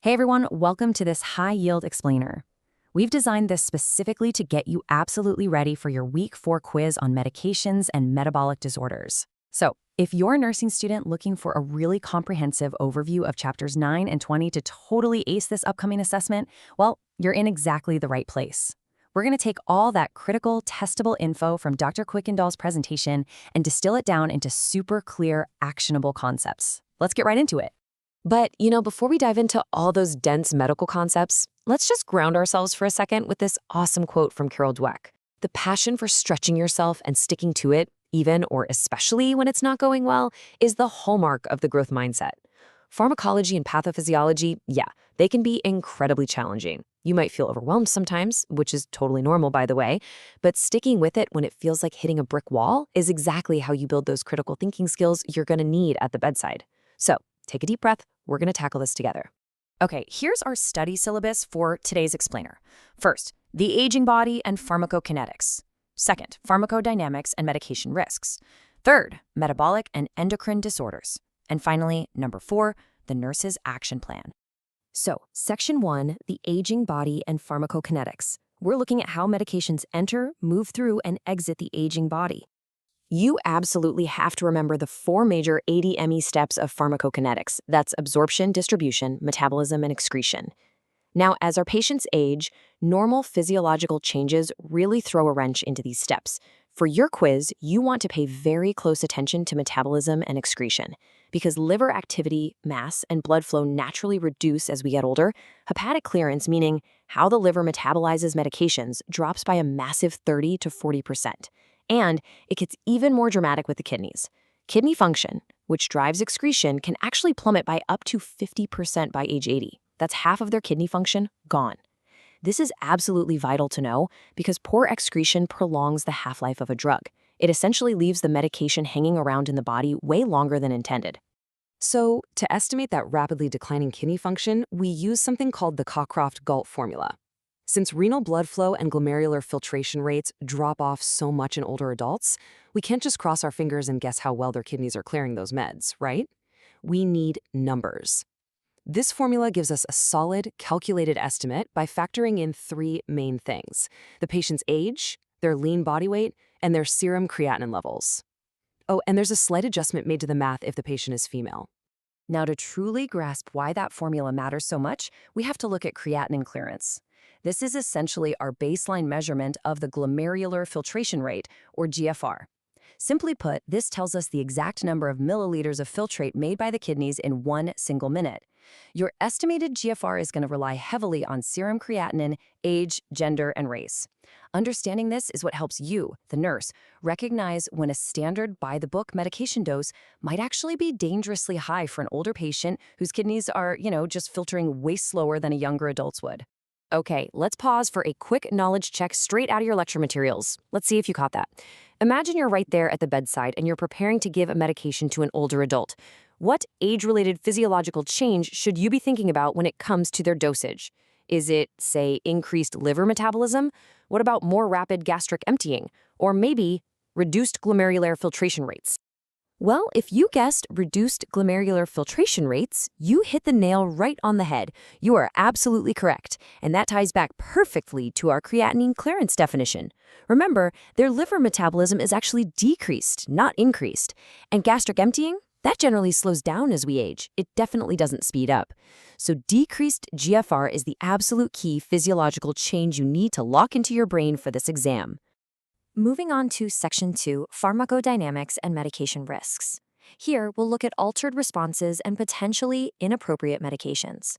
Hey everyone, welcome to this high-yield explainer. We've designed this specifically to get you absolutely ready for your Week 4 quiz on medications and metabolic disorders. So, if you're a nursing student looking for a really comprehensive overview of chapters 9 and 20 to totally ace this upcoming assessment, well, you're in exactly the right place. We're going to take all that critical, testable info from Dr. Quickendall's presentation and distill it down into super clear, actionable concepts. Let's get right into it. But, before we dive into all those dense medical concepts, let's just ground ourselves for a second with this awesome quote from Carol Dweck. The passion for stretching yourself and sticking to it, even or especially when it's not going well, is the hallmark of the growth mindset. Pharmacology and pathophysiology, they can be incredibly challenging. You might feel overwhelmed sometimes, which is totally normal, by the way, but sticking with it when it feels like hitting a brick wall is exactly how you build those critical thinking skills you're going to need at the bedside. So, take a deep breath. We're going to tackle this together. Okay, here's our study syllabus for today's explainer. First, the aging body and pharmacokinetics. Second, pharmacodynamics and medication risks. Third, metabolic and endocrine disorders. And finally, number 4, the nurse's action plan. So, Section 1, the aging body and pharmacokinetics. We're looking at how medications enter, move through, and exit the aging body. You absolutely have to remember the 4 major ADME steps of pharmacokinetics. That's absorption, distribution, metabolism, and excretion. Now, as our patients age, normal physiological changes really throw a wrench into these steps. For your quiz, you want to pay very close attention to metabolism and excretion. Because liver activity, mass, and blood flow naturally reduce as we get older, hepatic clearance, meaning how the liver metabolizes medications, drops by a massive 30 to 40%. And it gets even more dramatic with the kidneys. Kidney function, which drives excretion, can actually plummet by up to 50% by age 80. That's half of their kidney function gone. This is absolutely vital to know because poor excretion prolongs the half-life of a drug. It essentially leaves the medication hanging around in the body way longer than intended. So, to estimate that rapidly declining kidney function, we use something called the Cockcroft-Gault formula. Since renal blood flow and glomerular filtration rates drop off so much in older adults, we can't just cross our fingers and guess how well their kidneys are clearing those meds, right? We need numbers. This formula gives us a solid, calculated estimate by factoring in 3 main things: the patient's age, their lean body weight, and their serum creatinine levels. Oh, and there's a slight adjustment made to the math if the patient is female. Now, to truly grasp why that formula matters so much, we have to look at creatinine clearance. This is essentially our baseline measurement of the glomerular filtration rate, or GFR. Simply put, this tells us the exact number of milliliters of filtrate made by the kidneys in 1 single minute. Your estimated GFR is going to rely heavily on serum creatinine, age, gender, and race. Understanding this is what helps you, the nurse, recognize when a standard by-the-book medication dose might actually be dangerously high for an older patient whose kidneys are, just filtering way slower than a younger adult's would. Okay, let's pause for a quick knowledge check straight out of your lecture materials. Let's see if you caught that. Imagine you're right there at the bedside and you're preparing to give a medication to an older adult. What age-related physiological change should you be thinking about when it comes to their dosage? Is it, say, increased liver metabolism? What about more rapid gastric emptying? Or maybe reduced glomerular filtration rates? Well, if you guessed reduced glomerular filtration rates, you hit the nail right on the head. You are absolutely correct, and that ties back perfectly to our creatinine clearance definition. Remember, their liver metabolism is actually decreased, not increased. And gastric emptying? That generally slows down as we age. It definitely doesn't speed up. So decreased GFR is the absolute key physiological change you need to lock into your brain for this exam. Moving on to Section 2, Pharmacodynamics and Medication Risks. Here, we'll look at altered responses and potentially inappropriate medications.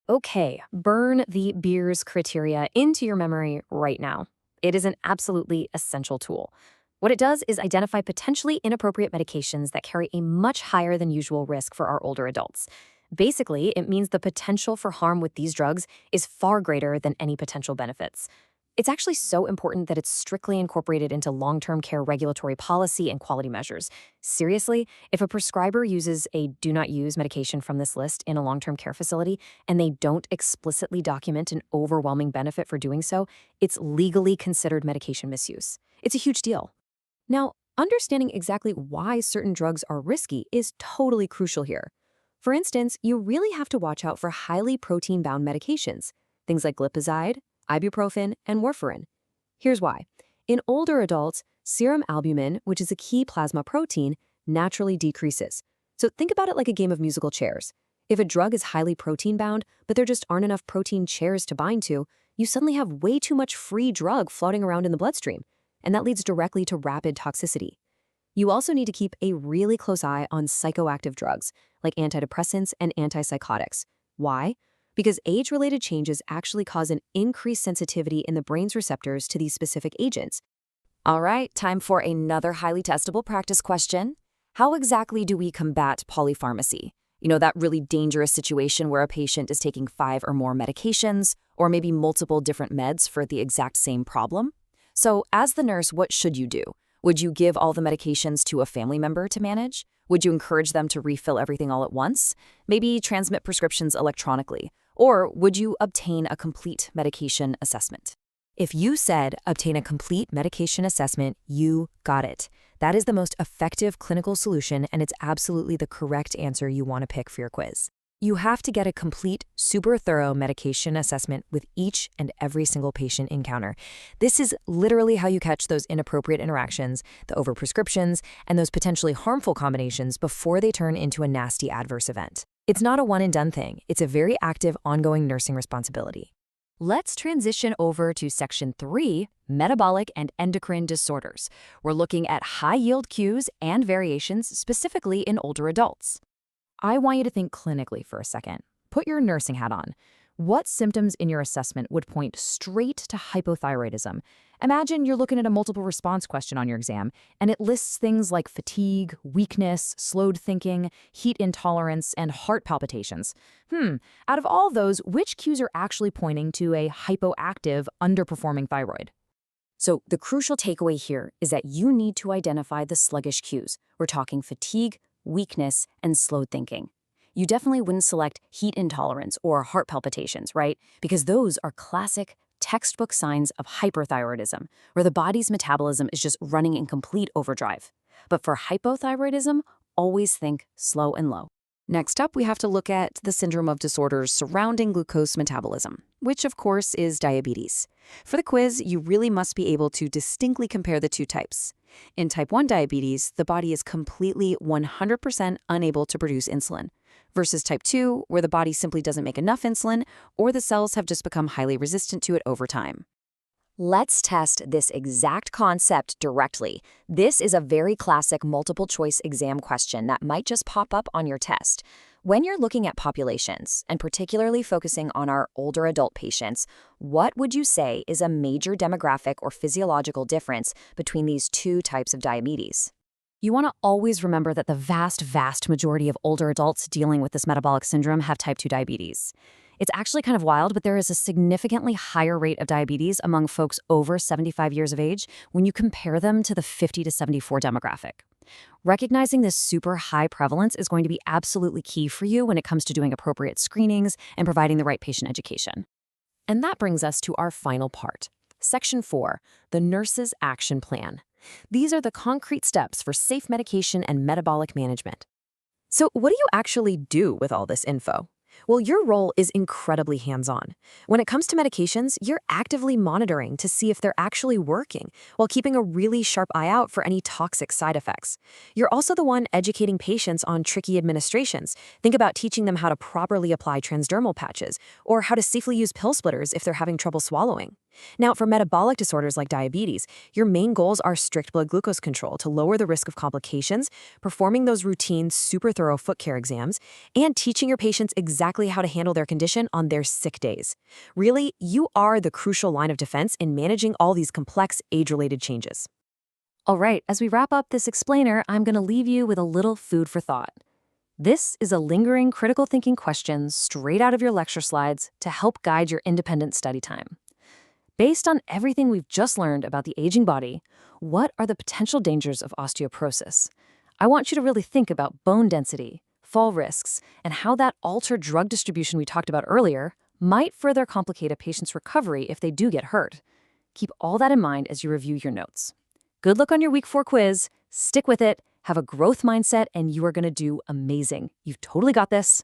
Okay, burn the Beers criteria into your memory right now. It is an absolutely essential tool. What it does is identify potentially inappropriate medications that carry a much higher than usual risk for our older adults. Basically, it means the potential for harm with these drugs is far greater than any potential benefits. It's actually so important that it's strictly incorporated into long-term care regulatory policy and quality measures. Seriously, if a prescriber uses a do not use medication from this list in a long-term care facility and they don't explicitly document an overwhelming benefit for doing so, it's legally considered medication misuse. It's a huge deal. Now, understanding exactly why certain drugs are risky is totally crucial here. For instance, you really have to watch out for highly protein-bound medications, things like glipizide, ibuprofen, and warfarin. Here's why. In older adults, serum albumin, which is a key plasma protein, naturally decreases. So think about it like a game of musical chairs. If a drug is highly protein-bound, but there just aren't enough protein chairs to bind to, you suddenly have way too much free drug floating around in the bloodstream, and that leads directly to rapid toxicity. You also need to keep a really close eye on psychoactive drugs, like antidepressants and antipsychotics. Why? Because age-related changes actually cause an increased sensitivity in the brain's receptors to these specific agents. All right, time for another highly testable practice question. How exactly do we combat polypharmacy? You know, that really dangerous situation where a patient is taking 5 or more medications, or maybe multiple different meds for the exact same problem. So as the nurse, what should you do? Would you give all the medications to a family member to manage? Would you encourage them to refill everything all at once? Maybe transmit prescriptions electronically? Or would you obtain a complete medication assessment? If you said obtain a complete medication assessment, you got it. That is the most effective clinical solution, and it's absolutely the correct answer you want to pick for your quiz. You have to get a complete, super thorough medication assessment with each and every single patient encounter. This is literally how you catch those inappropriate interactions, the overprescriptions, and those potentially harmful combinations before they turn into a nasty adverse event. It's not a one-and-done thing. It's a very active, ongoing nursing responsibility. Let's transition over to Section 3, Metabolic and Endocrine Disorders. We're looking at high-yield cues and variations specifically in older adults. I want you to think clinically for a second. Put your nursing hat on. What symptoms in your assessment would point straight to hypothyroidism? Imagine you're looking at a multiple response question on your exam, and it lists things like fatigue, weakness, slowed thinking, heat intolerance, and heart palpitations. Out of all those, which cues are actually pointing to a hypoactive, underperforming thyroid? So the crucial takeaway here is that you need to identify the sluggish cues. We're talking fatigue, weakness, and slowed thinking. You definitely wouldn't select heat intolerance or heart palpitations, right? Because those are classic textbook signs of hyperthyroidism, where the body's metabolism is just running in complete overdrive. But for hypothyroidism, always think slow and low. Next up, we have to look at the syndrome of disorders surrounding glucose metabolism, which of course is diabetes. For the quiz, you really must be able to distinctly compare the two types. In type 1 diabetes, the body is completely 100% unable to produce insulin, versus type 2, where the body simply doesn't make enough insulin, or the cells have just become highly resistant to it over time. Let's test this exact concept directly. This is a very classic multiple choice exam question that might just pop up on your test. When you're looking at populations, and particularly focusing on our older adult patients, what would you say is a major demographic or physiological difference between these two types of diabetes? You want to always remember that the vast majority of older adults dealing with this metabolic syndrome have type 2 diabetes. It's actually kind of wild, but there is a significantly higher rate of diabetes among folks over 75 years of age when you compare them to the 50 to 74 demographic. Recognizing this super high prevalence is going to be absolutely key for you when it comes to doing appropriate screenings and providing the right patient education. And that brings us to our final part. Section 4, the nurse's action plan. These are the concrete steps for safe medication and metabolic management. So what do you actually do with all this info? Well, your role is incredibly hands-on. When it comes to medications, you're actively monitoring to see if they're actually working, while keeping a really sharp eye out for any toxic side effects. You're also the one educating patients on tricky administrations. Think about teaching them how to properly apply transdermal patches, or how to safely use pill splitters if they're having trouble swallowing. Now, for metabolic disorders like diabetes, your main goals are strict blood glucose control to lower the risk of complications, performing those routine, super thorough foot care exams, and teaching your patients exactly how to handle their condition on their sick days. Really, you are the crucial line of defense in managing all these complex age-related changes. All right, as we wrap up this explainer, I'm going to leave you with a little food for thought. This is a lingering critical thinking question straight out of your lecture slides to help guide your independent study time. Based on everything we've just learned about the aging body, what are the potential dangers of osteoporosis? I want you to really think about bone density, fall risks, and how that altered drug distribution we talked about earlier might further complicate a patient's recovery if they do get hurt. Keep all that in mind as you review your notes. Good luck on your Week 4 quiz. Stick with it, Have a growth mindset, and you are going to do amazing. You've totally got this.